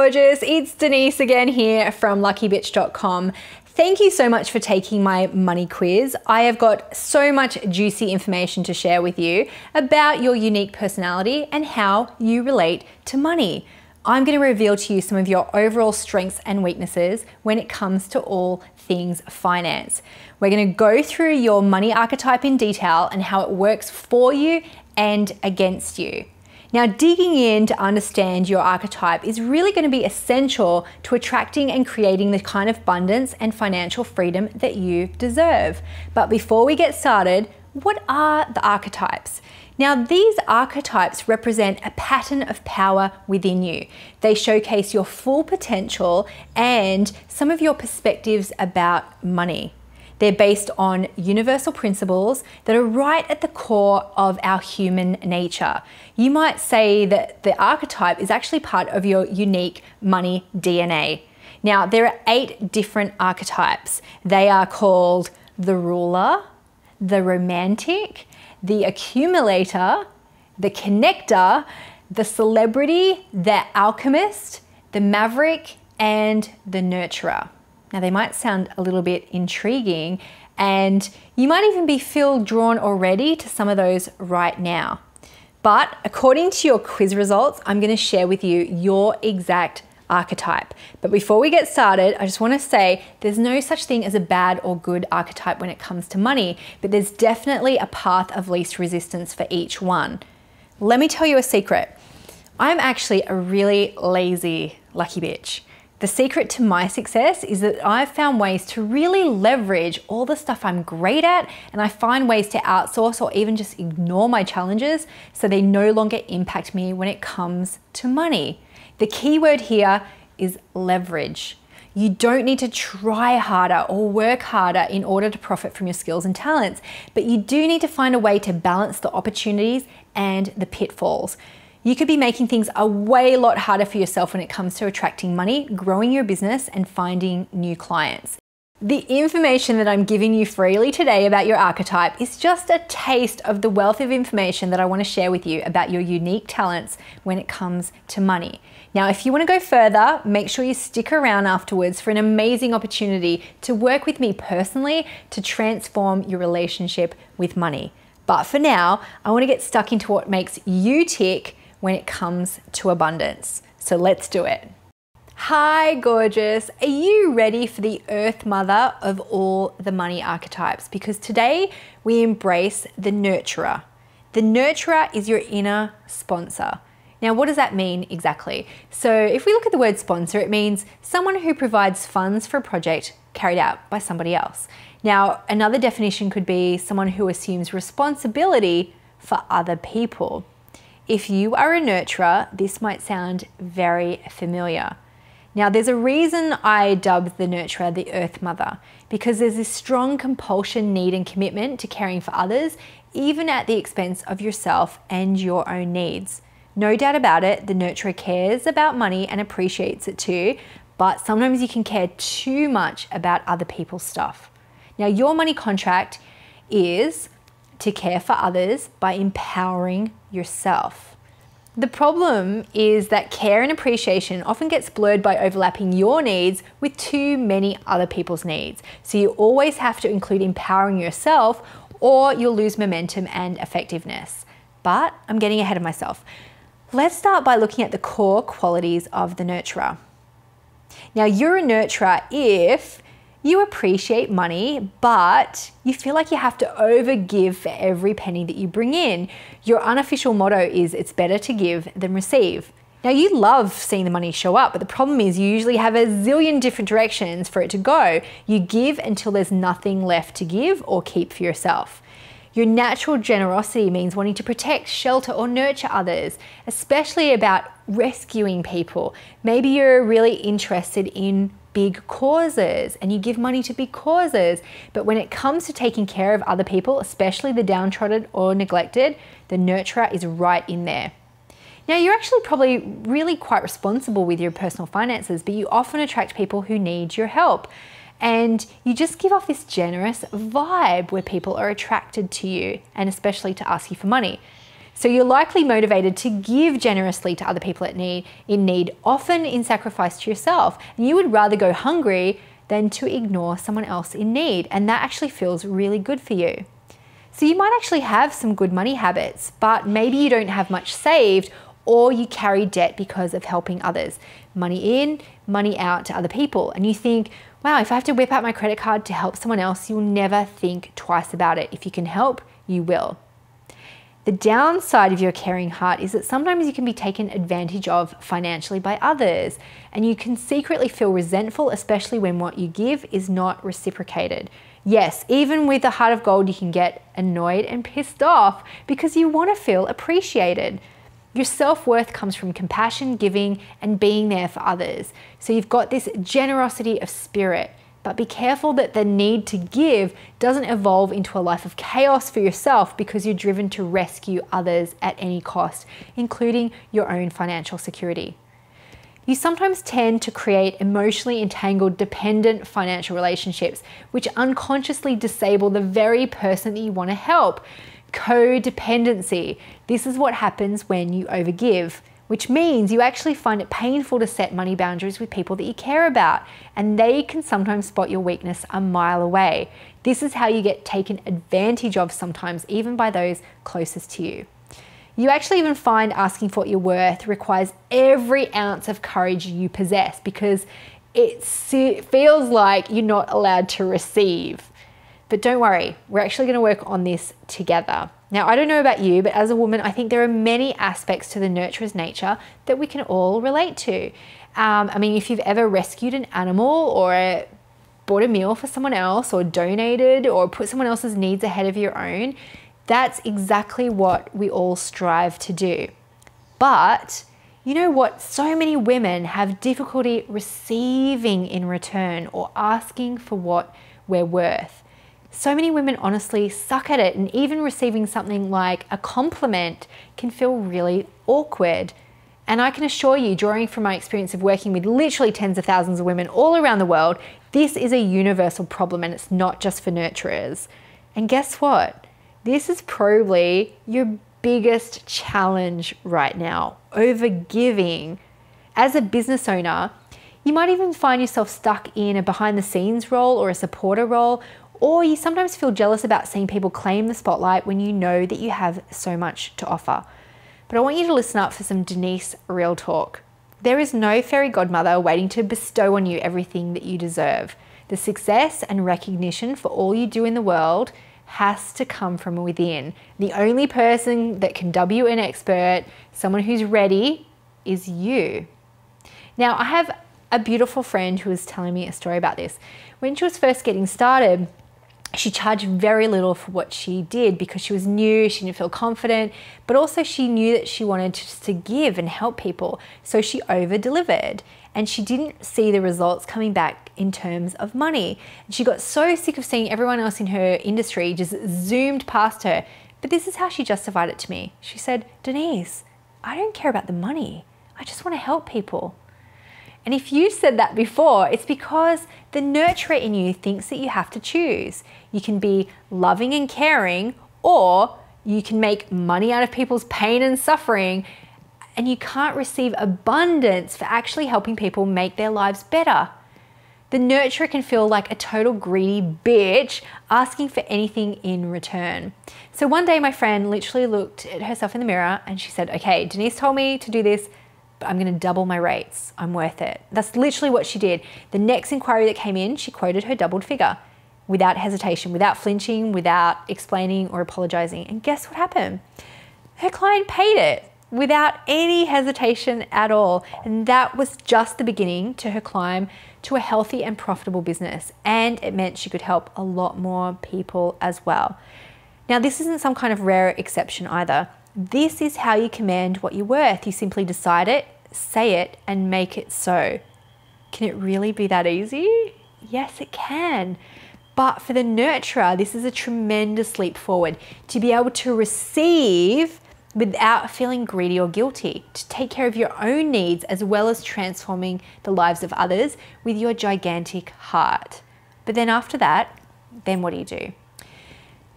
gorgeous, it's Denise again here from luckybitch.com. Thank you so much for taking my money quiz. I have got so much juicy information to share with you about your unique personality and how you relate to money. I'm going to reveal to you some of your overall strengths and weaknesses when it comes to all things finance. We're going to go through your money archetype in detail and how it works for you and against you. Now, digging in to understand your archetype is really going to be essential to attracting and creating the kind of abundance and financial freedom that you deserve. But before we get started, what are the archetypes? Now, these archetypes represent a pattern of power within you. They showcase your full potential and some of your perspectives about money. They're based on universal principles that are right at the core of our human nature. You might say that the archetype is actually part of your unique money DNA. Now, there are 8 different archetypes. They are called the ruler, the romantic, the accumulator, the connector, the celebrity, the alchemist, the maverick, and the nurturer. Now, they might sound a little bit intriguing, and you might even be drawn already to some of those right now. But according to your quiz results, I'm going to share with you your exact archetype. But before we get started, I just want to say there's no such thing as a bad or good archetype when it comes to money, but there's definitely a path of least resistance for each one. Let me tell you a secret. I'm actually a really lazy lucky bitch. The secret to my success is that I've found ways to really leverage all the stuff I'm great at, and I find ways to outsource or even just ignore my challenges so they no longer impact me when it comes to money. The key word here is leverage. You don't need to try harder or work harder in order to profit from your skills and talents, but you do need to find a way to balance the opportunities and the pitfalls. You could be making things a lot harder for yourself when it comes to attracting money, growing your business, and finding new clients. The information that I'm giving you freely today about your archetype is just a taste of the wealth of information that I want to share with you about your unique talents when it comes to money. Now, if you want to go further, make sure you stick around afterwards for an amazing opportunity to work with me personally to transform your relationship with money. But for now, I want to get stuck into what makes you tick when it comes to abundance. So let's do it. Hi, gorgeous. Are you ready for the Earth Mother of all the money archetypes? Because today we embrace the nurturer. The nurturer is your inner sponsor. Now, what does that mean exactly? So if we look at the word sponsor, it means someone who provides funds for a project carried out by somebody else. Now, another definition could be someone who assumes responsibility for other people. If you are a nurturer, this might sound very familiar. Now, there's a reason I dubbed the nurturer the Earth Mother, because there's this strong compulsion, need, and commitment to caring for others, even at the expense of yourself and your own needs. No doubt about it, the nurturer cares about money and appreciates it too, but sometimes you can care too much about other people's stuff. Now, your money contract is to care for others by empowering yourself. The problem is that care and appreciation often gets blurred by overlapping your needs with too many other people's needs. So you always have to include empowering yourself or you'll lose momentum and effectiveness. But I'm getting ahead of myself. Let's start by looking at the core qualities of the nurturer. Now, you're a nurturer if you appreciate money, but you feel like you have to overgive for every penny that you bring in. Your unofficial motto is it's better to give than receive. Now, you love seeing the money show up, but the problem is you usually have a zillion different directions for it to go. You give until there's nothing left to give or keep for yourself. Your natural generosity means wanting to protect, shelter, or nurture others, especially about rescuing people. Maybe you're really interested in big causes and you give money to big causes, but when it comes to taking care of other people, especially the downtrodden or neglected, the nurturer is right in there. Now, you're actually probably really quite responsible with your personal finances, but you often attract people who need your help. And you just give off this generous vibe where people are attracted to you and especially to ask you for money. So you're likely motivated to give generously to other people in need, often in sacrifice to yourself. And you would rather go hungry than to ignore someone else in need. And that actually feels really good for you. So you might actually have some good money habits, but maybe you don't have much saved, or you carry debt because of helping others. Money in, money out to other people. And you think, wow, if I have to whip out my credit card to help someone else, you'll never think twice about it. If you can help, you will. The downside of your caring heart is that sometimes you can be taken advantage of financially by others, and you can secretly feel resentful, especially when what you give is not reciprocated. Yes, even with a heart of gold, you can get annoyed and pissed off because you want to feel appreciated. Your self-worth comes from compassion, giving, and being there for others. So you've got this generosity of spirit. But be careful that the need to give doesn't evolve into a life of chaos for yourself because you're driven to rescue others at any cost, including your own financial security. You sometimes tend to create emotionally entangled, dependent financial relationships, which unconsciously disable the very person that you want to help. Codependency. This is what happens when you overgive, which means you actually find it painful to set money boundaries with people that you care about, and they can sometimes spot your weakness a mile away. This is how you get taken advantage of sometimes, even by those closest to you. You actually even find asking for what you're worth requires every ounce of courage you possess because it feels like you're not allowed to receive. But don't worry, we're actually going to work on this together. Now, I don't know about you, but as a woman, I think there are many aspects to the nurturer's nature that we can all relate to. I mean, if you've ever rescued an animal or bought a meal for someone else or donated or put someone else's needs ahead of your own, that's exactly what we all strive to do. But you know what? So many women have difficulty receiving in return or asking for what we're worth. So many women honestly suck at it, and even receiving something like a compliment can feel really awkward. And I can assure you, drawing from my experience of working with literally tens of thousands of women all around the world, this is a universal problem, and it's not just for nurturers. And guess what? This is probably your biggest challenge right now, overgiving. As a business owner, you might even find yourself stuck in a behind the scenes role or a supporter role, or you sometimes feel jealous about seeing people claim the spotlight when you know that you have so much to offer. But I want you to listen up for some Denise real talk. There is no fairy godmother waiting to bestow on you everything that you deserve. The success and recognition for all you do in the world has to come from within. The only person that can dub you an expert, someone who's ready, is you. Now, I have a beautiful friend who was telling me a story about this. When she was first getting started, she charged very little for what she did because she was new, she didn't feel confident, but also she knew that she wanted to give and help people. So she over-delivered, and she didn't see the results coming back in terms of money. And she got so sick of seeing everyone else in her industry just zoomed past her. But this is how she justified it to me. She said, Denise, I don't care about the money. I just want to help people. And if you said that before, it's because the nurturer in you thinks that you have to choose. You can be loving and caring, or you can make money out of people's pain and suffering, and you can't receive abundance for actually helping people make their lives better. The nurturer can feel like a total greedy bitch asking for anything in return. So one day my friend literally looked at herself in the mirror and she said, okay, Denise told me to do this, but I'm going to double my rates. I'm worth it. That's literally what she did. The next inquiry that came in, she quoted her doubled figure without hesitation, without flinching, without explaining or apologizing. And guess what happened? Her client paid it without any hesitation at all. And that was just the beginning to her climb to a healthy and profitable business. And it meant she could help a lot more people as well. Now, this isn't some kind of rare exception either. This is how you command what you're worth. You simply decide it, say it, and make it so. Can it really be that easy? Yes, it can. But for the nurturer, this is a tremendous leap forward to be able to receive without feeling greedy or guilty, to take care of your own needs as well as transforming the lives of others with your gigantic heart. But then after that, then what do?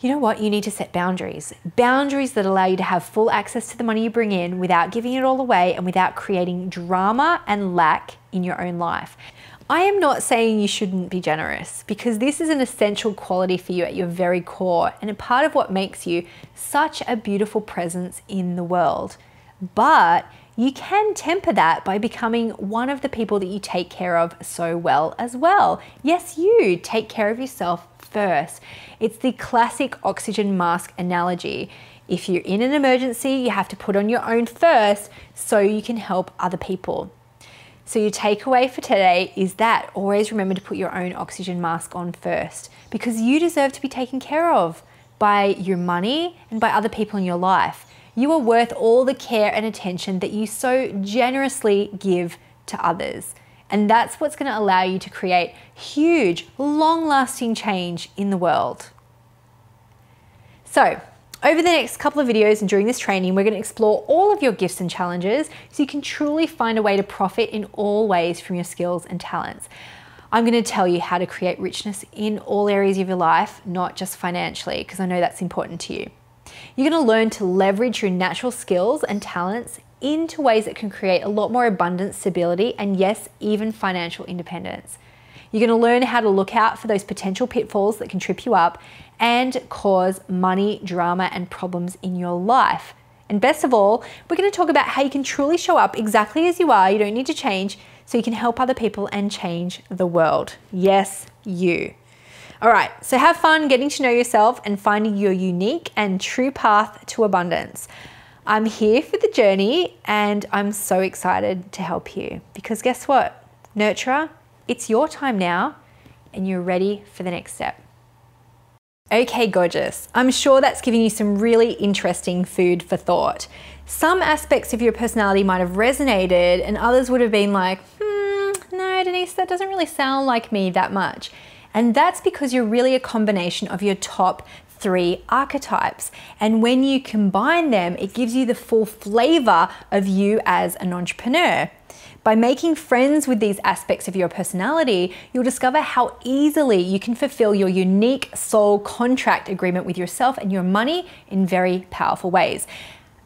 You know what? You need to set boundaries. Boundaries that allow you to have full access to the money you bring in without giving it all away and without creating drama and lack in your own life. I am not saying you shouldn't be generous, because this is an essential quality for you at your very core and a part of what makes you such a beautiful presence in the world. But you can temper that by becoming one of the people that you take care of so well as well. Yes, you take care of yourself first. It's the classic oxygen mask analogy. If you're in an emergency, you have to put on your own first so you can help other people. So your takeaway for today is that always remember to put your own oxygen mask on first, because you deserve to be taken care of by your money and by other people in your life. You are worth all the care and attention that you so generously give to others. And that's what's going to allow you to create huge, long-lasting change in the world. So, over the next couple of videos and during this training, we're going to explore all of your gifts and challenges so you can truly find a way to profit in all ways from your skills and talents. I'm going to tell you how to create richness in all areas of your life, not just financially, because I know that's important to you. You're going to learn to leverage your natural skills and talents into ways that can create a lot more abundance, stability, and yes, even financial independence. You're going to learn how to look out for those potential pitfalls that can trip you up and cause money, drama, and problems in your life. And best of all, we're going to talk about how you can truly show up exactly as you are. You don't need to change, so you can help other people and change the world. Yes, you. All right, so have fun getting to know yourself and finding your unique and true path to abundance. I'm here for the journey and I'm so excited to help you, because guess what? Nurturer, it's your time now and you're ready for the next step. Okay, gorgeous. I'm sure that's giving you some really interesting food for thought. Some aspects of your personality might have resonated and others would have been like, no, Denise, that doesn't really sound like me that much. And that's because you're really a combination of your top 3 archetypes. And when you combine them, it gives you the full flavor of you as an entrepreneur. By making friends with these aspects of your personality, you'll discover how easily you can fulfill your unique soul contract agreement with yourself and your money in very powerful ways.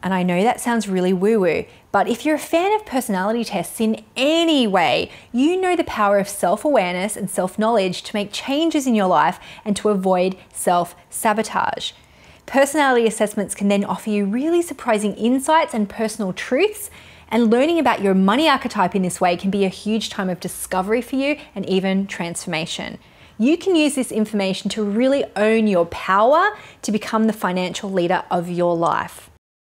And I know that sounds really woo-woo, but if you're a fan of personality tests in any way, you know the power of self-awareness and self-knowledge to make changes in your life and to avoid self-sabotage. Personality assessments can then offer you really surprising insights and personal truths, and learning about your money archetype in this way can be a huge time of discovery for you and even transformation. You can use this information to really own your power to become the financial leader of your life.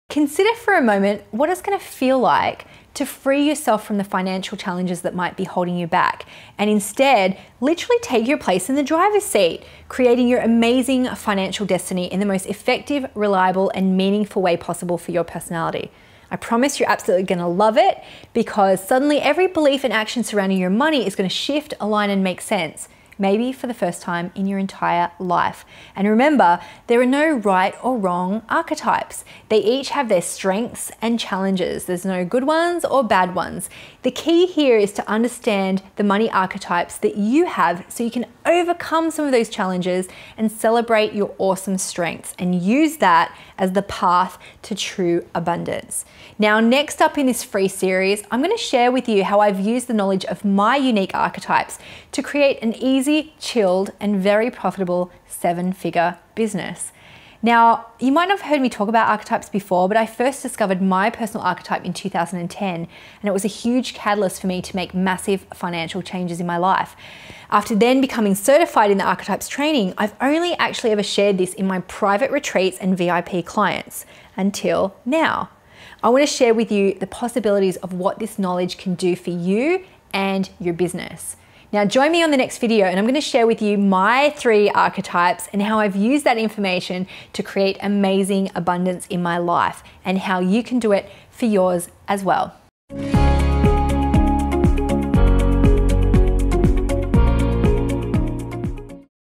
Consider for a moment what it's going to feel like to free yourself from the financial challenges that might be holding you back, and instead literally take your place in the driver's seat, creating your amazing financial destiny in the most effective, reliable, and meaningful way possible for your personality. I promise you're absolutely going to love it, because suddenly every belief and action surrounding your money is going to shift, align, and make sense. Maybe for the first time in your entire life. And remember, there are no right or wrong archetypes. They each have their strengths and challenges. There's no good ones or bad ones. The key here is to understand the money archetypes that you have so you can overcome some of those challenges and celebrate your awesome strengths and use that as the path to true abundance. Now, next up in this free series, I'm going to share with you how I've used the knowledge of my unique archetypes to create an easy, chilled, and very profitable 7-figure business. Now, you might not have heard me talk about archetypes before, but I first discovered my personal archetype in 2010, and it was a huge catalyst for me to make massive financial changes in my life. After then becoming certified in the archetypes training, I've only actually ever shared this in my private retreats and VIP clients until now. I want to share with you the possibilities of what this knowledge can do for you and your business. Now join me on the next video and I'm going to share with you my 3 archetypes and how I've used that information to create amazing abundance in my life and how you can do it for yours as well.